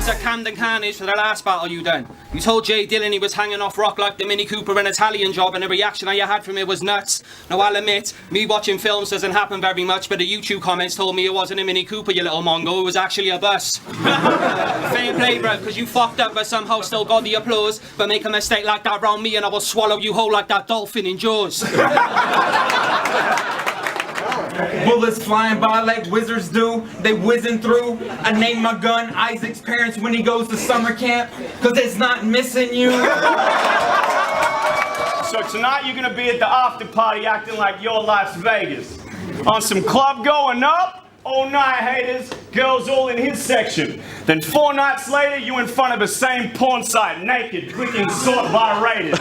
was at Camden Carnage for the last battle you done. You told Jay Dillon he was hanging off rock like the Mini Cooper in Italian Job, and the reaction you had from it was nuts. Now I'll admit, me watching films doesn't happen very much, but the YouTube comments told me it wasn't a Mini Cooper, you little mongo, it was actually a bus. Fair play, bro, because you fucked up but somehow still got the applause. But make a mistake like that round me and I will swallow you whole like that dolphin in Jaws. Bullets flying by like wizards do, they whizzing through. I named my gun Isaac's parents when he goes to summer camp, cause it's not missing you. So tonight you're gonna be at the after party acting like you're Las Vegas. On some club going up, all night haters, girls all in his section. Then 4 nights later, you in front of the same porn site, naked, clicking sort by rated.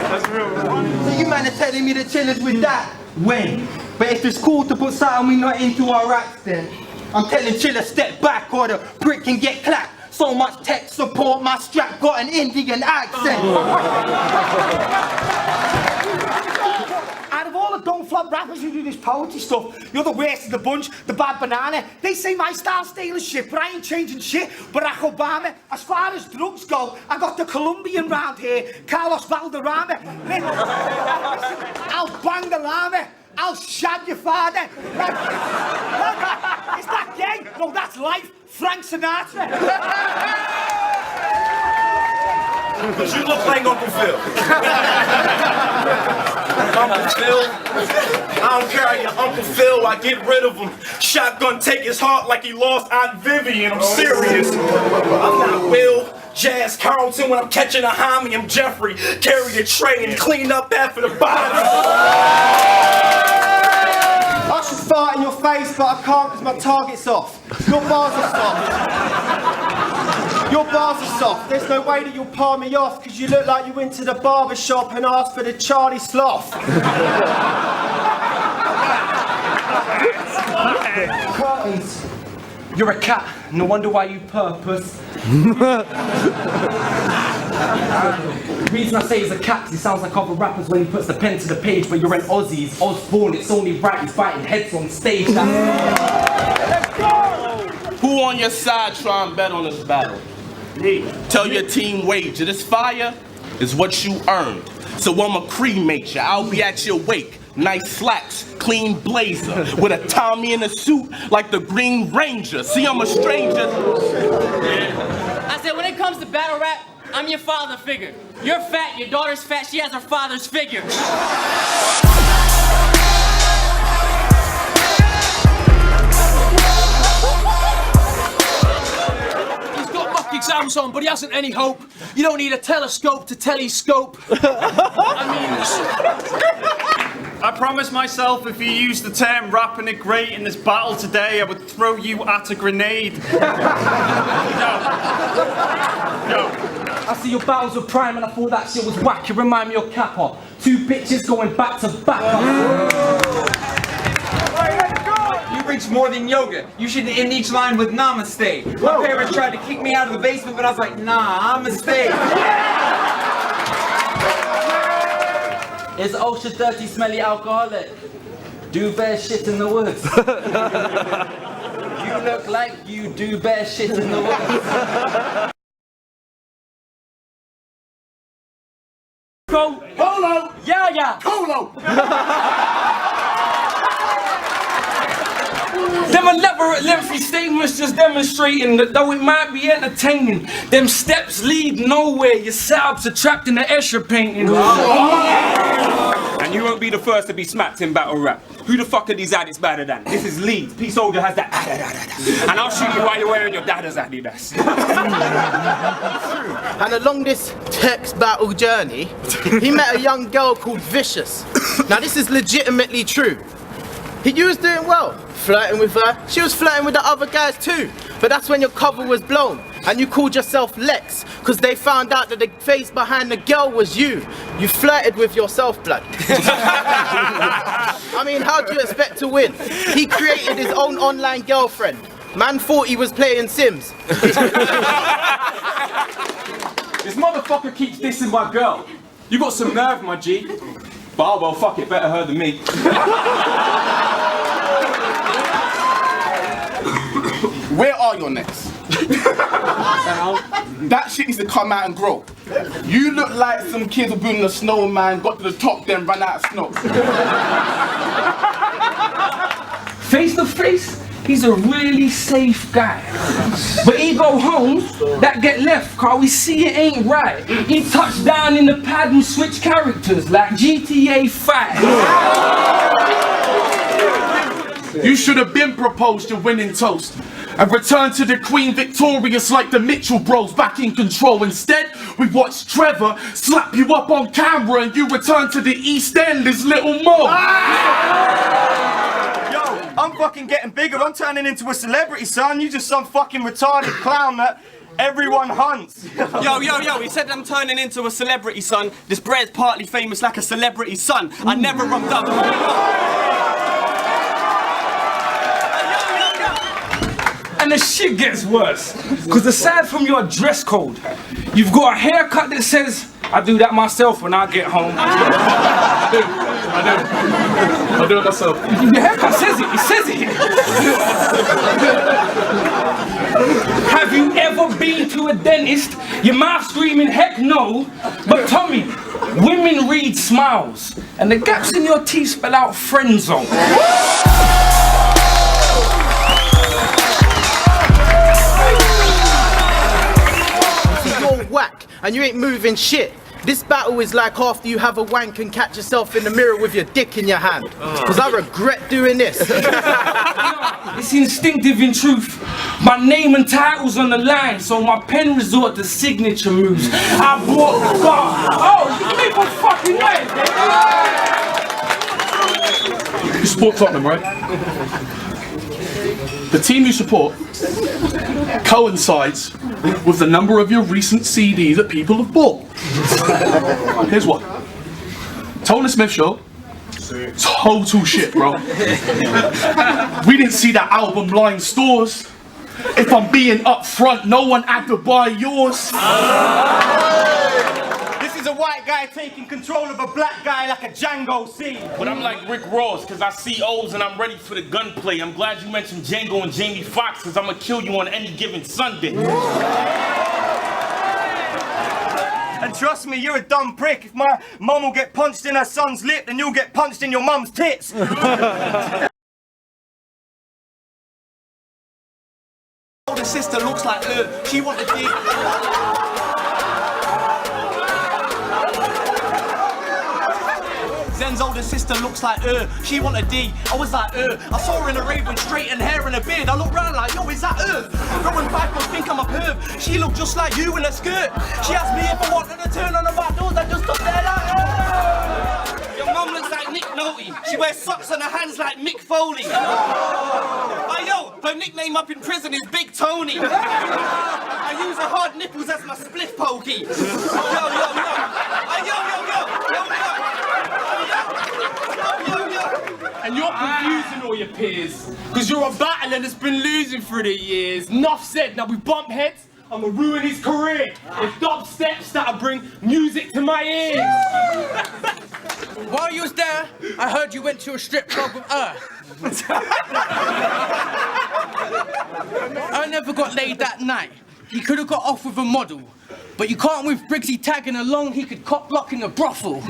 That's real. So you man are telling me the chillers with that? When? But if it's cool to put something we not into our raps then, I'm telling chiller step back or the prick can get clapped. So much tech support, my strap got an Indian accent. Out of all the dumb flop rappers who do this poetry stuff, you're the worst of the bunch, the bad banana. They say my style's stealing shit, but I ain't changing shit. Barack Obama, as far as drugs go, I got the Colombian round here, Carlos Valderrama. I'll bang the llama. I'll shag your father. Look, is that gay? No, that's life. Frank Sinatra. But you look like Uncle Phil. Uncle Phil? I don't care how your Uncle Phil, I get rid of him. Shotgun take his heart like he lost Aunt Vivian, I'm serious. I'm not Will, Jazz Carlton, when I'm catching a homie, I'm Jeffrey. Carry the tray and clean up after the body. I should fart in your face, but I can't because my target's off. Your bars are soft. Your bars are soft. There's no way that you'll palm me off because you look like you went to the barber shop and asked for the Charlie Sloth. Curtains. You're a cat. No wonder why you purpose. The reason I say he's a cat is he sounds like other rappers when he puts the pen to the page, but you're an Aussie, he's Osborne, it's only right he's biting heads on stage. Let's go! Who on your side try and bet on this battle? Me. Tell your team wager. This fire is what you earned. So I'ma cremate you. I'll be at your wake. Nice slacks, clean blazer, with a Tommy in a suit like the Green Ranger. See, I'm a stranger. I said, when it comes to battle rap, I'm your father figure. You're fat, your daughter's fat, she has her father's figure. He's got mock exams on, but he hasn't any hope. You don't need a telescope to telescope. I promised myself if you used the term rapping it great in this battle today, I would throw you at a grenade. No. I see your battles were prime and I thought that shit was whack. You remind me of Kappa. 2 pictures going back to back. You reach more than yoga. You should end each line with namaste. My parents tried to kick me out of the basement, but I was like, nah, I'm a mistake. Is Ultra dirty, smelly alcoholic? Do bear shit in the woods. You look like you do bear shit in the woods. Go! Polo! Yeah, yeah! Polo! Them elaborate lengthy statements just demonstrating that though it might be entertaining, them steps lead nowhere. Your setups are trapped in the Escher painting. And you won't be the first to be smacked in battle rap. Who the fuck are these addicts better than? This is Leeds. P Soldier has that and I'll shoot you while you're wearing your dadda's Adidas. And along this text battle journey, he met a young girl called Vicious. Now this is legitimately true. You was doing well, flirting with her. She was flirting with the other guys too. But that's when your cover was blown and you called yourself Lex because they found out that the face behind the girl was you. You flirted with yourself, blood. I mean, how do you expect to win? He created his own online girlfriend. Man thought he was playing Sims. This motherfucker keeps dissing my girl. You got some nerve, my G. But oh well, fuck it, better her than me. Where are your necks? That shit needs to come out and grow. You look like some kids were building a snowman, got to the top, then ran out of snow. Face to face, he's a really safe guy. But he go home, that get left, cause we see it ain't right. He touched down in the pad and switch characters like GTA 5. You should have been proposed your winning toast and returned to the Queen victorious like the Mitchell bros back in control. Instead, we watched Trevor slap you up on camera and you return to the East End as Little Mo. Yo, I'm fucking getting bigger. I'm turning into a celebrity, son. You just some fucking retarded clown that everyone hunts. Yo, he said I'm turning into a celebrity, son. This bread's partly famous like a celebrity son. I never rubbed up. And the shit gets worse, because aside from your dress code, you've got a haircut that says, I do that myself when I get home. I do it myself. Your haircut says it, Have you ever been to a dentist? Your mouth screaming, heck no. But Tommy, women read smiles, and the gaps in your teeth spell out friend zone. Whack, and you ain't moving shit. This battle is like after you have a wank and catch yourself in the mirror with your dick in your hand. Because I regret doing this. It's instinctive in truth. My name and title's on the line, so my pen resort to signature moves. I bought make a fucking way. You support Tottenham, right? The team you support coincides with the number of your recent CDs that people have bought. Here's one. Tony Smith Show. Total shit, bro. We didn't see that album line stores. If I'm being upfront, no one had to buy yours. This is a white guy taking control of a black guy like a Django scene. But I'm like Rick Ross, cause I see O's and I'm ready for the gunplay. I'm glad you mentioned Django and Jamie Foxx, cause I'ma kill you on any given Sunday. And trust me, you're a dumb prick. If my mum will get punched in her son's lip, then you'll get punched in your mum's tits. Older sister looks like her. She wanted to. Zen's older sister looks like her. She want a D. I was like her. I saw her in a rave with straightened hair and a beard. I looked round like, yo, is that her? Growing back will think I'm a perv. She looked just like you in a skirt. She asked me if I wanted to turn on the back doors. I just stood there like her. Your mum looks like Nick Nolte. She wears socks on her hands like Mick Foley. Yo, her nickname up in prison is Big Tony. I use her hard nipples as my spliff pokey. Yo. And you're confusing all your peers, because you're a battler that's been losing through the years. Enough said, now we bump heads, I'ma ruin his career. If dubsteps that'll bring music to my ears. While you was there, I heard you went to a strip club with her. I never got laid that night. He could have got off with a model. But you can't with Briggsy tagging along, he could cop block in a brothel.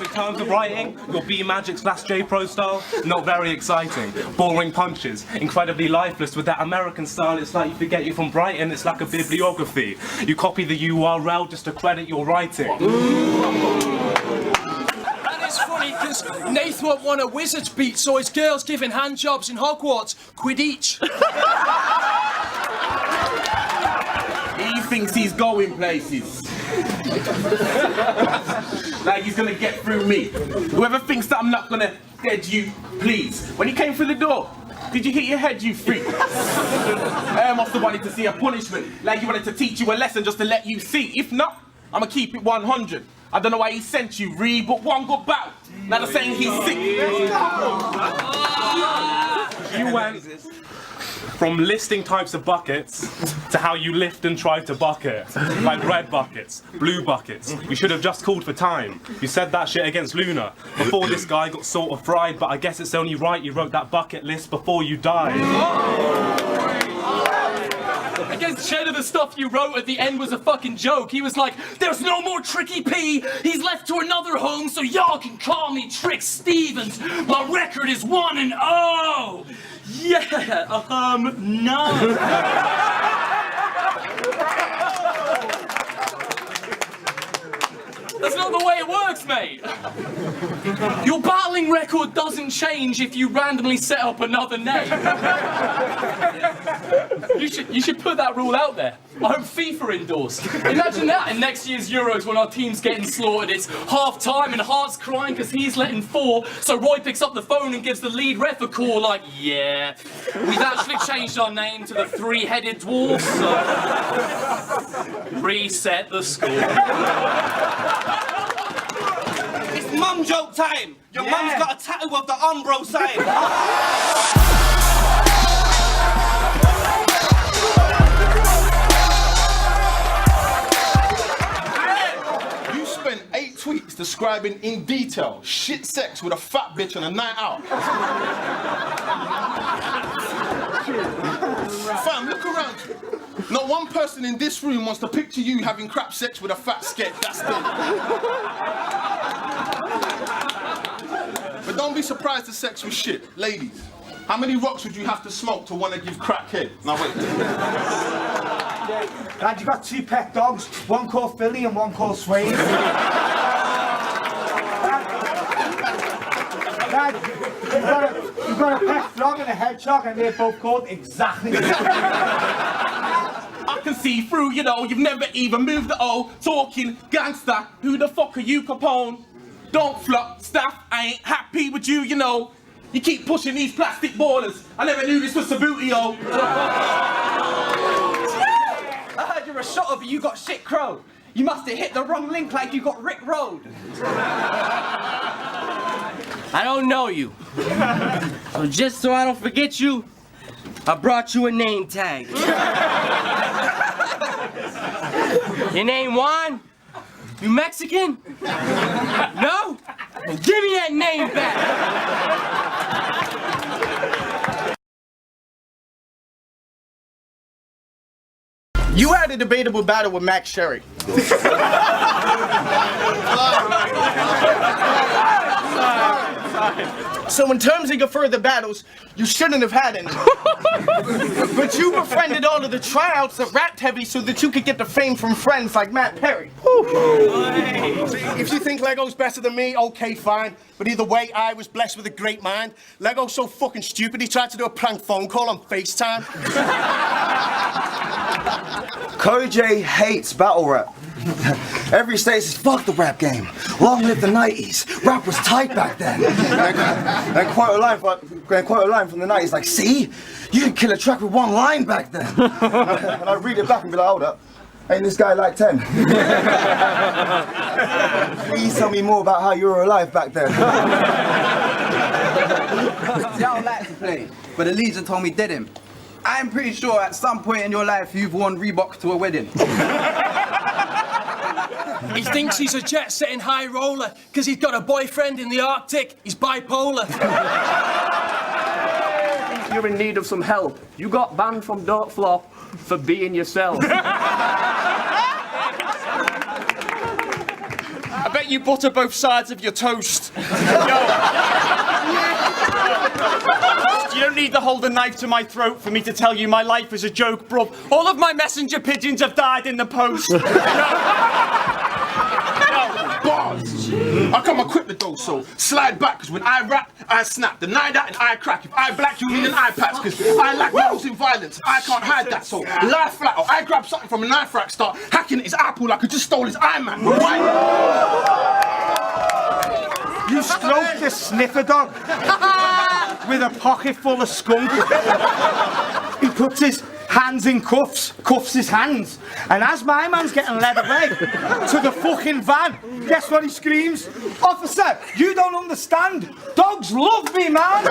In terms of writing, your B-Magic/J-Pro style, not very exciting. Boring punches, incredibly lifeless with that American style. It's like you forget you're from Brighton, it's like a bibliography. You copy the URL just to credit your writing. And it's funny because Nathwart won a Wizards beat, so his girl's giving hand jobs in Hogwarts, quid each. He thinks he's going places. Like he's gonna get through me. Whoever thinks that I'm not gonna dead you, please. When you came through the door, did you hit your head, you freak? I must have wanted to see a punishment, like he wanted to teach you a lesson just to let you see. If not, I'ma keep it 100. I don't know why he sent you, Reed, but one good bout. Now they're saying he's sick. You went From listing types of buckets to how you lift and try to bucket. Like red buckets, blue buckets. You should have just called for time. You said that shit against Luna before this guy got sort of fried, but I guess it's only right you wrote that bucket list before you died. I guess Cheddar, the stuff you wrote at the end was a fucking joke. He was like, there's no more Tricky P. He's left to another home, so y'all can call me Trick Stevens. My record is 1-0. Yeah, no. That's not the way it works, mate. Your battling record doesn't change if you randomly set up another name. You should put that rule out there. I hope FIFA endorse. Imagine that in next year's Euros when our team's getting slaughtered. It's half time and Hart's crying because he's letting 4. So Roy picks up the phone and gives the lead ref a call like, yeah, we've actually changed our name to the Three-Headed Dwarfs. So reset the score. It's mum joke time. Your mum's got a tattoo of the Umbro sign. You spent 8 tweets describing in detail shit sex with a fat bitch on a night out. Fam, look around you. Not one person in this room wants to picture you having crap sex with a fat sketch. That's it. But don't be surprised the sex was shit. Ladies, how many rocks would you have to smoke to want to give crack head? Now wait. Dad, you got 2 pet dogs, one called Philly and one called Swain. Dad, you've got a pet frog and a hedgehog and they're both called exactly the same. I can see through, you know, you've never even moved the O. Talking gangster, who the fuck are you, Capone? Don't flop, staff, I ain't happy with you, you know. You keep pushing these plastic ballers. I never knew this was Sabutio. I heard you're a shotter, but you got shit crow. You must have hit the wrong link like you got Rick Road. I don't know you. So just so I don't forget you, I brought you a name tag. Your name Juan? You Mexican? No? Well, give me that name back. You had a debatable battle with Max Sherry. So in terms of your further battles, you shouldn't have had any. But you befriended all of the tryouts that rapped heavy so that you could get the fame from friends like Matt Perry. If you think Lego's better than me, okay, fine. But either way, I was blessed with a great mind. Lego's so fucking stupid, he tried to do a prank phone call on FaceTime. Cody J hates battle rap. Every state says, fuck the rap game. Long live the 90s. Rap was tight back then. And quote a line from the 90s like, see? You could kill a track with one line back then. And I read it back and be like, hold up. Ain't this guy like 10? Please tell me more about how you were alive back then. Y'all like to play, but the Legion told me dead him. I'm pretty sure at some point in your life you've worn Reebok to a wedding. He thinks he's a jet-setting high roller because he's got a boyfriend in the Arctic. He's bipolar. You're in need of some help. You got banned from Don't Flop for being yourself. I bet you butter both sides of your toast. You don't need to hold a knife to my throat for me to tell you my life is a joke, bro. All of my messenger pigeons have died in the post. Bars. I come equipped with those, so slide back, cause when I rap, I snap. Deny that and I crack. If I black, you need an eye patch, cause I lack morals in violence. I can't hide that, so lie flat, or I grab something from a knife rack, start hacking at his apple like I just stole his iMac. Right? You stroked a sniffer dog with a pocket full of skunk. He puts his hands in cuffs his hands, and as my man's getting led away to the fucking van, guess what he screams? Officer, you don't understand. Dogs love me, man.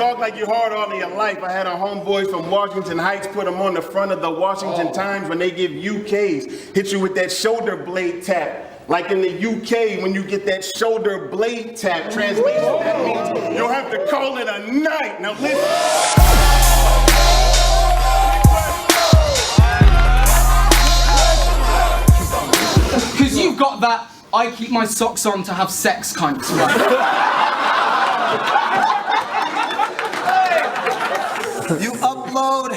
talk like you hard all of your life. I had a homeboy from Washington Heights put them on the front of the Washington Times when they give UKs. Hit you with that shoulder blade tap. Like in the UK, when you get that shoulder blade tap, translation, that means you'll have to call it a night. Now listen. Because you've got that I keep my socks on to have sex kinds, right? You upload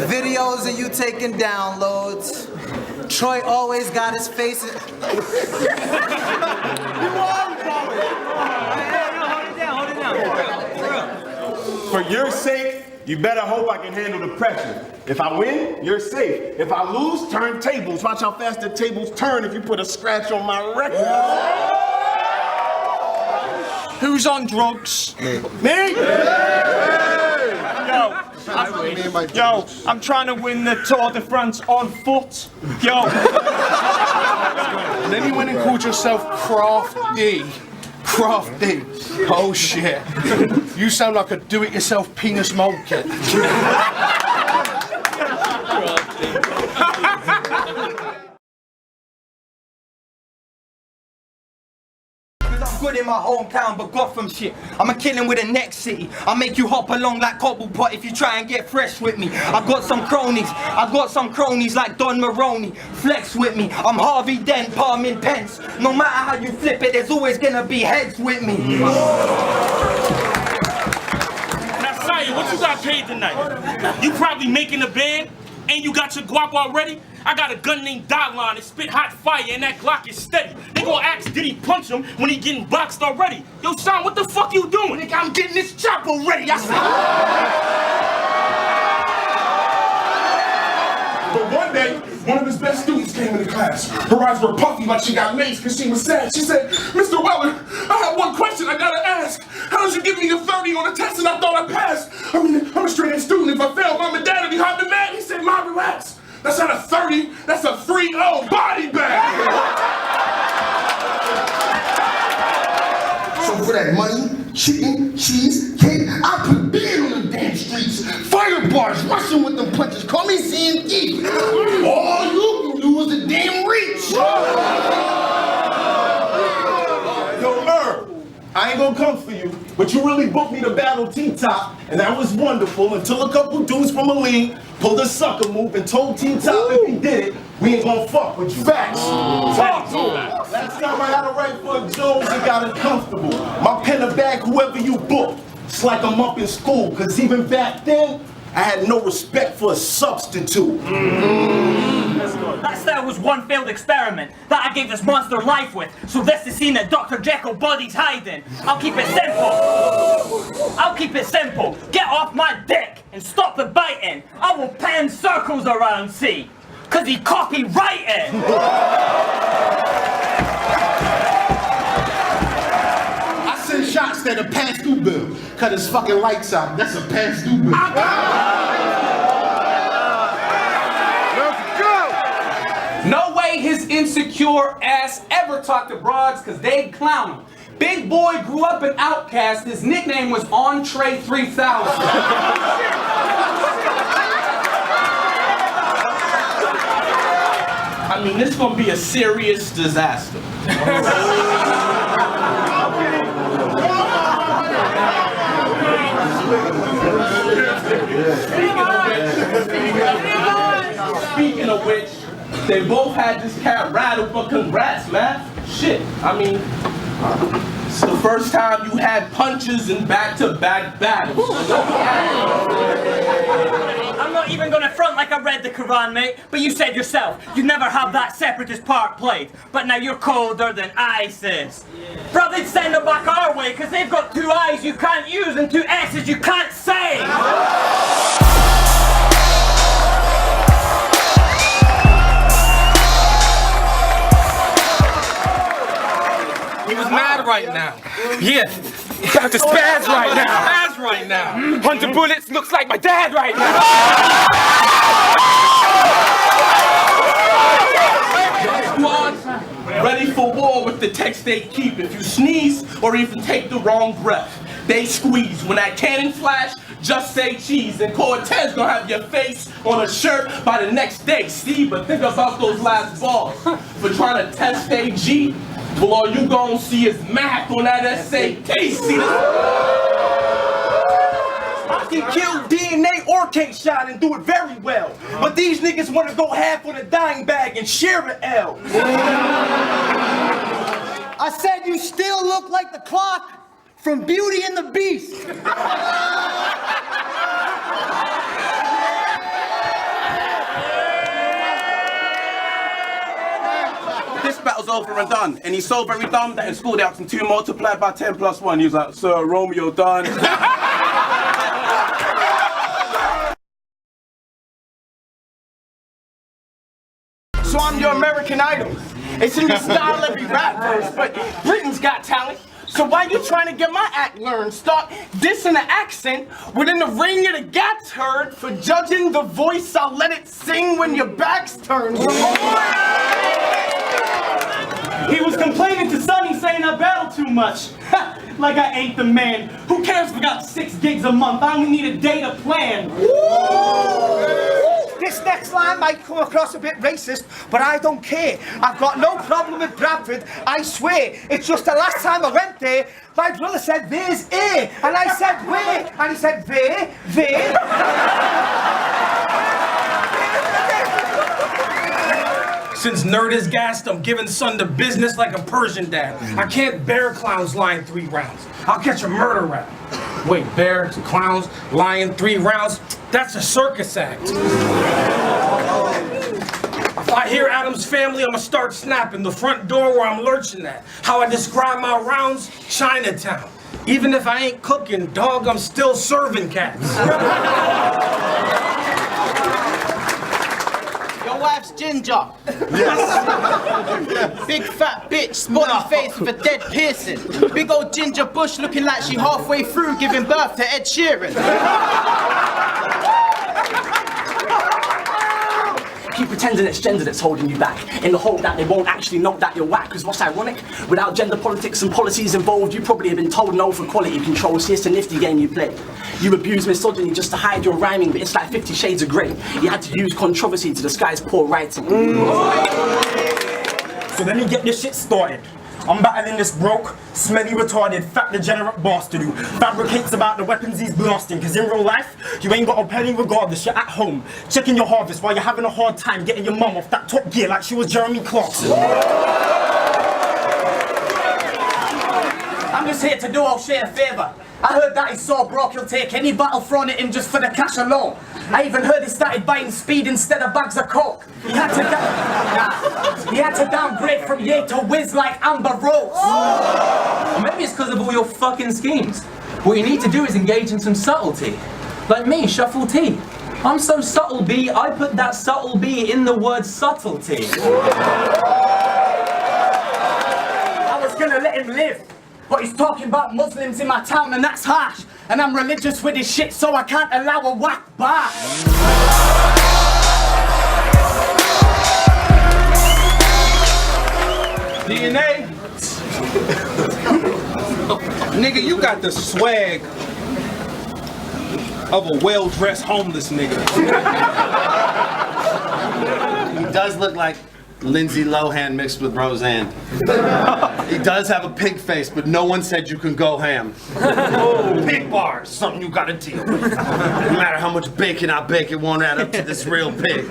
videos and you taking downloads. Troy always got his face in... Hold it down. For your sake, you better hope I can handle the pressure. If I win, you're safe. If I lose, turn tables. Watch how fast the tables turn if you put a scratch on my record. Who's on drugs? Me? Yo, I'm trying to win the Tour de France on foot. Yo. And then you went and called yourself Crafty. Crafty. Oh shit. You sound like a do-it-yourself penis mold kit. I'm good in my hometown, but Gotham shit. I'm a killing with the next city. I'll make you hop along like Cobblepot if you try and get fresh with me. I got some cronies like Don Maroney. Flex with me. I'm Harvey Dent, palming pence. No matter how you flip it, there's always gonna be heads with me. Now, Sire, what you got paid tonight? You probably making a band, and you got your guap already? I got a gun named Dylon that spit hot fire and that Glock is steady. They gonna ask, did he punch him when he getting boxed already? Yo, Sean, what the fuck you doing? Nigga, I'm getting this chopper ready. But one day, one of his best students came into class. Her eyes were puffy like she got maced because she was sad. She said, Mr. Weller, I have one question I gotta ask. How did you give me a 30 on a test and I thought I passed? I mean, I'm a straight A student. If I fail, mom and dad would be hopping mad. He said, Mom, relax. That's not a 30, that's a 3-0 body bag. So for that money, chicken, cheese, cake, I put beer on the damn streets. Fire bars, rushing with them punches, call me CND. All you can do is a damn reach. Yo, Merv, I ain't gonna come for you, but you really booked me to battle T-Top, and that was wonderful until a couple dudes from a league pulled a sucker move and told T-Top if he did it, we ain't gonna fuck with you. Facts. Talk to him. Last time I had a right foot Jones, it got uncomfortable. My pen or bag, whoever you book, it's like I'm up in school, cause even back then, I had no respect for a substitute. That style was one failed experiment that I gave this monster life with. So this is seen that Dr. Jekyll body's hiding. I'll keep it simple. Get off my dick and stop the biting. I will pan circles around C, cause he copyrighted. I send shots that are past due bill. Cut his fucking lights out. That's a past due bill. No way his insecure ass ever talked to broads because they'd clown him. Big boy grew up an outcast. His nickname was Entree 3000. I mean, this is gonna be a serious disaster. Speaking of which, they both had this cat rattled, but congrats, man. Shit, I mean, it's the first time you had punches in back-to-back battles. I'm not even gonna front like I read the Quran, mate, but you said yourself, you'd never have that separatist part played, but now you're colder than ISIS. Bro, they'd send them back our way, cause they've got 2 I's you can't use and 2 S's you can't say. He was mad right now. Yeah, about to spaz right now. Spaz right now. 100 bullets looks like my dad right now. Ready for war with the text they keep if you sneeze or even take the wrong breath. they squeeze. When that cannon flash, just say cheese. And Cortez gonna have your face on a shirt by the next day. See, but think about those last balls. For trying to test AG, well, all you gonna see is math on that SAT. See I can kill DNA or K shot and do it very well. But these niggas wanna go half on a dime bag and share an L. I said you still look like the clock from Beauty and the Beast. This battle's over and done, and he's so very dumb that in school they asked him 2 multiplied by 10 plus 1. He was like, Sir, Romeo done. So I'm your American Idol. It's in the style every rap verse, but Britain's got talent. So why you trying to get my act learned? Start dissing the accent within the ring of the gats heard. For judging the voice, I'll let it sing when your back's turned. He was complaining to Sonny saying I battle too much. Like I ain't the man. Who cares if I got 6 gigs a month? I only need a day to plan. This next line might come across a bit racist, but I don't care. I've got no problem with Bradford, I swear. It's just the last time I went there, my brother said, there's air. And I said, where? And he said, there. Since nerd is gassed, I'm giving son the business like a Persian dad. I can't bear clowns lying 3 rounds. I'll catch a murder rap. Wait, bears, clowns, lying 3 rounds? That's a circus act. If I hear Adam's family, I'ma start snapping. The front door where I'm lurching at. How I describe my rounds, Chinatown. Even if I ain't cooking, dog, I'm still serving cats. Your wife's ginger. Yes. Big fat bitch, spotty face with a dead piercing. Big old ginger bush looking like she halfway through giving birth to Ed Sheeran. Keep pretending it's gender that's holding you back, in the hope that they won't actually know that you're whack. Because what's ironic, without gender politics and policies involved, you probably have been told no for quality control. See, it's a nifty game you play. You abuse misogyny just to hide your rhyming, but it's like 50 Shades of Grey. You had to use controversy to disguise poor writing. So let me get this shit started. I'm battling this broke, smelly, retarded, fat, degenerate bastard who fabricates about the weapons he's blasting. Cause in real life, you ain't got a penny regardless. You're at home, checking your harvest while you're having a hard time getting your mum off that top gear like she was Jeremy Clarkson. I'm just here to do O'Shea a favour. I heard that he's so broke he'll take any battle thrown at him just for the cash alone. I even heard he started buying speed instead of bags of coke. He had to downgrade from Ye to Wiz like Amber Rose. Or maybe it's because of all your fucking schemes. What you need to do is engage in some subtlety. Like me, shuffle tea. I'm so subtle, B, I put that subtle B in the word subtlety. I was gonna let him live, but he's talking about Muslims in my town and that's harsh. And I'm religious with his shit, so I can't allow a whack bar. DNA? Nigga, you got the swag of a well-dressed homeless nigga. He does look like Lindsay Lohan mixed with Roseanne. He does have a pig face, but no one said you can go ham. Pig bars, something you gotta deal with. No matter how much bacon I bake, it won't add up to this real pig.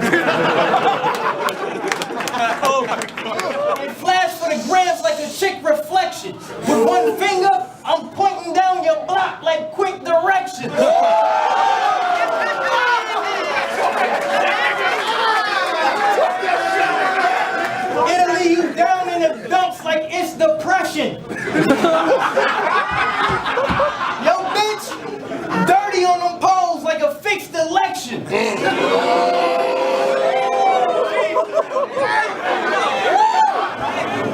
Oh my God. It flash for the grams like a chick reflection. With one finger, I'm pointing down your block like quick direction. It'll leave you down in the dumps like it's depression. Yo, bitch, dirty on them poles like a fixed election.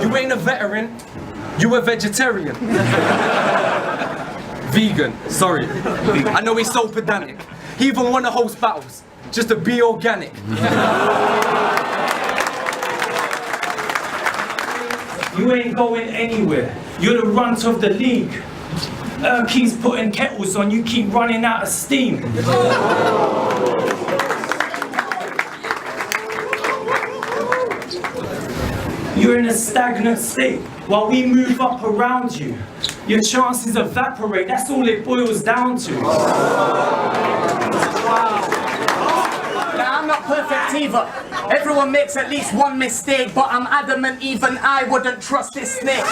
You ain't a veteran, you a vegetarian. Vegan, sorry. I know he's so pedantic. He even wanna host battles, just to be organic. You ain't going anywhere. You're the runt of the league. keeps putting kettles on, you keep running out of steam. You're in a stagnant state while we move up around you. Your chances evaporate, that's all it boils down to. Now, I'm not perfect either. Everyone makes at least one mistake, but I'm adamant even I wouldn't trust this snake.